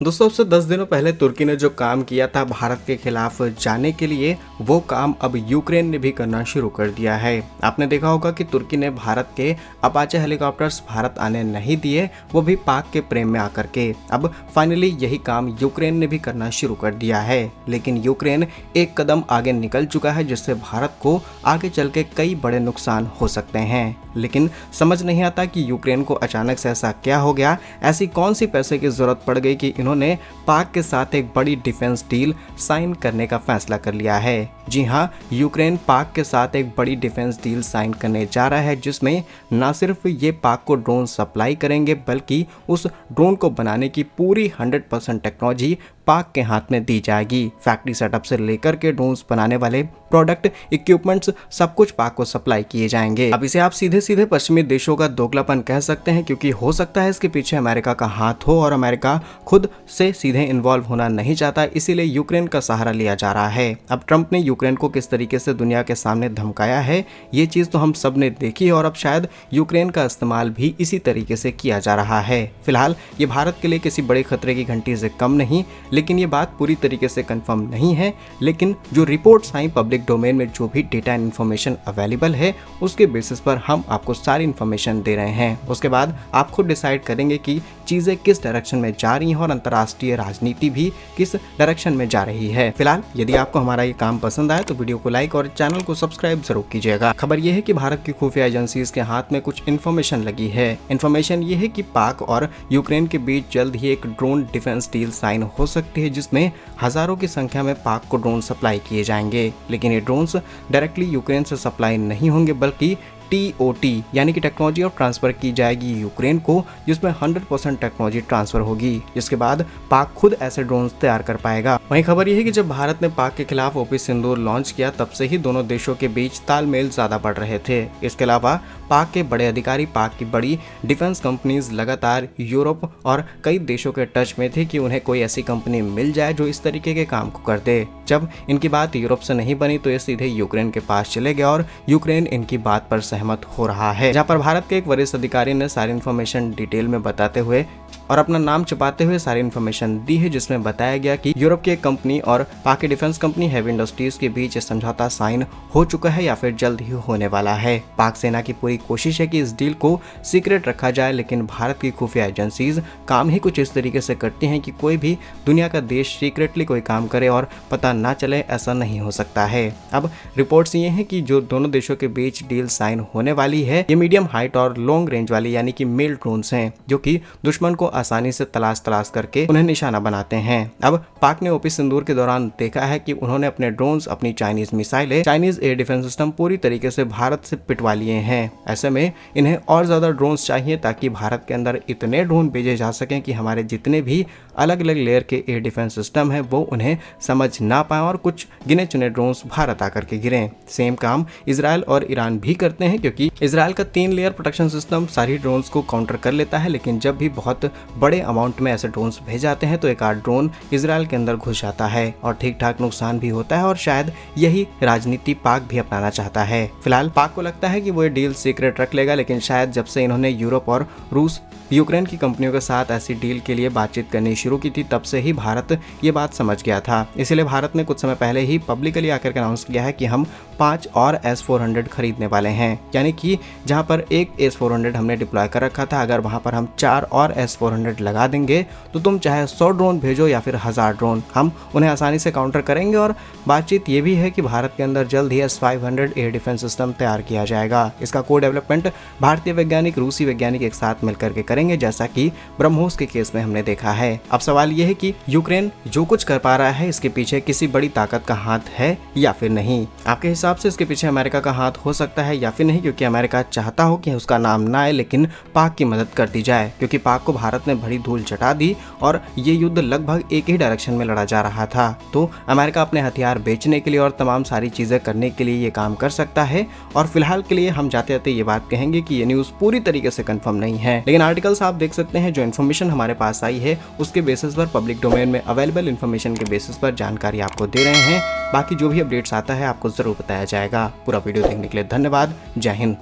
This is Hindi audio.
दोस्तों अब से 10 दिनों पहले तुर्की ने जो काम किया था भारत के खिलाफ जाने के लिए, वो काम अब यूक्रेन ने भी करना शुरू कर दिया है। आपने देखा होगा कि तुर्की ने भारत के अपाचे हेलीकॉप्टर्स भारत आने नहीं दिए, वो भी पाक के प्रेम में आकर के। अब फाइनली यही काम यूक्रेन ने भी करना शुरू कर दिया है, लेकिन यूक्रेन एक कदम आगे निकल चुका है, जिससे भारत को आगे चल के कई बड़े नुकसान हो सकते हैं। लेकिन समझ नहीं आता कि यूक्रेन को अचानक से ऐसा क्या हो गया, ऐसी कौन सी पैसे की जरूरत पड़ गई कि इन्होंने पाक के साथ एक बड़ी डिफेंस डील साइन करने का फैसला कर लिया है। जी हाँ, यूक्रेन पाक के साथ एक बड़ी डिफेंस डील साइन करने जा रहा है, जिसमें न सिर्फ ये पाक को ड्रोन सप्लाई करेंगे, बल्कि उस ड्रोन को बनाने की पूरी 100% टेक्नोलॉजी पाक के हाथ में दी जाएगी। फैक्ट्री सेटअप से लेकर के ड्रोन्स बनाने वाले प्रोडक्ट, इक्विपमेंट्स, सब कुछ पाक को सप्लाई किए जाएंगे। अब इसे आप सीधे सीधे पश्चिमी देशों का दोगलापन कह सकते हैं, क्योंकि हो सकता है इसके पीछे अमेरिका का हाथ हो और अमेरिका खुद से सीधे इन्वॉल्व होना नहीं चाहता, इसीलिए यूक्रेन का सहारा लिया जा रहा है। अब ट्रंप ने यूक्रेन को किस तरीके से दुनिया के सामने धमकाया है, ये चीज तो हम सब ने देखी है, और अब शायद यूक्रेन का इस्तेमाल भी इसी तरीके से किया जा रहा है। फिलहाल ये भारत के लिए किसी बड़े खतरे की घंटी से कम नहीं, लेकिन ये बात पूरी तरीके से कंफर्म नहीं है। लेकिन जो रिपोर्ट्स आई पब्लिक डोमेन में, जो भी डेटा एंड इन्फॉर्मेशन अवेलेबल है, उसके बेसिस पर हम आपको सारी इन्फॉर्मेशन दे रहे हैं। उसके बाद आप खुद डिसाइड करेंगे कि चीजें किस डायरेक्शन में जा रही हैं और अंतर्राष्ट्रीय राजनीति भी किस डायरेक्शन में जा रही है। फिलहाल यदि आपको हमारा ये काम पसंद आए तो वीडियो को लाइक और चैनल को सब्सक्राइब जरूर कीजिएगा। खबर यह है कि भारत की खुफिया एजेंसीज के हाथ में कुछ इन्फॉर्मेशन लगी है। इन्फॉर्मेशन ये है कि पाक और यूक्रेन के बीच जल्द ही एक ड्रोन डिफेंस डील साइन हो सकती है, जिसमें हजारों की संख्या में पाक को ड्रोन सप्लाई किए जाएंगे। लेकिन ये ड्रोन्स डायरेक्टली यूक्रेन से सप्लाई नहीं होंगे, बल्कि TOT यानी कि टेक्नोलॉजी ऑफ ट्रांसफर की जाएगी यूक्रेन को, जिसमें 100% टेक्नोलॉजी ट्रांसफर होगी, जिसके बाद पाक खुद ऐसे ड्रोन्स तैयार कर पाएगा। वहीं खबर यह है कि जब भारत ने पाक के खिलाफ ऑपरेशन सिंदूर लॉन्च किया, तब से ही दोनों देशों के बीच तालमेल ज्यादा बढ़ रहे थे। इसके अलावा पाक के बड़े अधिकारी पाक की बड़ी डिफेंस कंपनीज लगातार यूरोप और कई देशों के टच में थे कि उन्हें कोई ऐसी कंपनी मिल जाए जो इस तरीके के काम को कर दे। जब इनकी बात यूरोप से नहीं बनी तो ये सीधे यूक्रेन के पास चले गए और यूक्रेन इनकी बात पर सहमत हो रहा है, जहां पर भारत के एक वरिष्ठ अधिकारी ने सारी इन्फॉर्मेशन डिटेल में बताते हुए और अपना नाम छुपाते हुए सारी इन्फॉर्मेशन दी है, जिसमें बताया गया कि यूरोप की एक कंपनी और पाक की डिफेंस कंपनी हेवी इंडस्ट्रीज के बीच समझौता साइन हो चुका है या फिर जल्द ही होने वाला है। पाक सेना की पूरी कोशिश है कि इस डील को सीक्रेट रखा जाए, लेकिन भारत की खुफिया एजेंसीज काम ही कुछ इस तरीके से करती हैं कि कोई भी दुनिया का देश सीक्रेटली कोई काम करे और पता ना चले, ऐसा नहीं हो सकता है। अब रिपोर्ट्स ये हैं कि जो दोनों देशों के बीच डील साइन होने वाली है, ये मीडियम हाइट और लॉन्ग रेंज वाली यानी कि मेल ड्रोन्स हैं, जो कि दुश्मन को आसानी से तलाश करके उन्हें निशाना बनाते हैं। अब पाक ने ऑपरेशन सिंदूर के दौरान देखा है कि उन्होंने अपने ड्रोन्स, अपनी चाइनीज मिसाइलें, चाइनीज एयर डिफेंस सिस्टम पूरी तरीके से भारत से पिटवा लिए हैं। ऐसे में इन्हें और ज्यादा ड्रोन्स चाहिए ताकि भारत के अंदर इतने ड्रोन भेजे जा सकें कि हमारे जितने भी अलग अलग लेयर के एयर डिफेंस सिस्टम है वो उन्हें समझ ना पाए और कुछ गिने चुने ड्रोन्स भारत आकर के गिरे। सेम काम इजराइल और ईरान भी करते हैं, क्योंकि इजराइल का 3 लेयर प्रोटेक्शन सिस्टम सारी ड्रोन्स को काउंटर कर लेता है, लेकिन जब भी बहुत बड़े अमाउंट में ऐसे ड्रोन्स भेज जाते हैं तो एक आध ड्रोन इजराइल के अंदर घुस जाता है और ठीक ठाक नुकसान भी होता है, और शायद यही राजनीति पाक भी अपनाना चाहता है। फिलहाल पाक को लगता है कि वो ये डील सीक्रेट रख लेगा, लेकिन शायद जब से इन्होंने यूरोप और रूस, यूक्रेन की कंपनियों के साथ ऐसी डील के लिए बातचीत करनी शुरू की थी, तब से ही भारत ये बात समझ गया था। इसलिए भारत ने कुछ समय पहले ही पब्लिकली आकर के अनाउंस किया है कि हम 5 और S-400 खरीदने वाले हैं, यानी कि जहां पर एक S-400 हमने डिप्लॉय कर रखा था, अगर वहां पर हम 4 और S-400 लगा देंगे तो तुम चाहे 100 ड्रोन भेजो या फिर 1000 ड्रोन, हम उन्हें आसानी से काउंटर करेंगे। और बातचीत ये भी है कि भारत के अंदर जल्द ही S-500 एयर डिफेंस सिस्टम तैयार किया जाएगा। इसका को डेवलपमेंट भारतीय वैज्ञानिक, रूसी वैज्ञानिक एक साथ मिलकर के करेंगे, जैसा कि ब्रह्मोस के केस में हमने देखा है। अब सवाल यह है कि यूक्रेन जो कुछ कर पा रहा है, इसके पीछे किसी बड़ी ताकत का हाथ है या फिर नहीं। आपके हिसाब से इसके पीछे अमेरिका का हाथ हो सकता है या फिर नहीं, क्योंकि अमेरिका चाहता हो कि उसका नाम ना आए, लेकिन पाक की मदद कर दी जाए, क्योंकि पाक को भारत ने बड़ी धूल चटा दी और ये युद्ध लगभग एक ही डायरेक्शन में लड़ा जा रहा था। तो अमेरिका अपने हथियार बेचने के लिए और तमाम सारी चीजें करने के लिए ये काम कर सकता है। और फिलहाल के लिए हम जाते जाते ये बात कहेंगे कि ये न्यूज पूरी तरीके से कंफर्म नहीं है, लेकिन आर्टिकल्स आप देख सकते हैं, जो इन्फॉर्मेशन हमारे पास आई है उसके बेसिस पर, पब्लिक डोमेन में अवेलेबल इन्फॉर्मेशन के बेसिस पर जानकारी आपको दे रहे हैं। बाकी जो भी अपडेट्स आता है आपको जरूर बताया जाएगा। पूरा वीडियो देखने के लिए धन्यवाद। जय हिंद।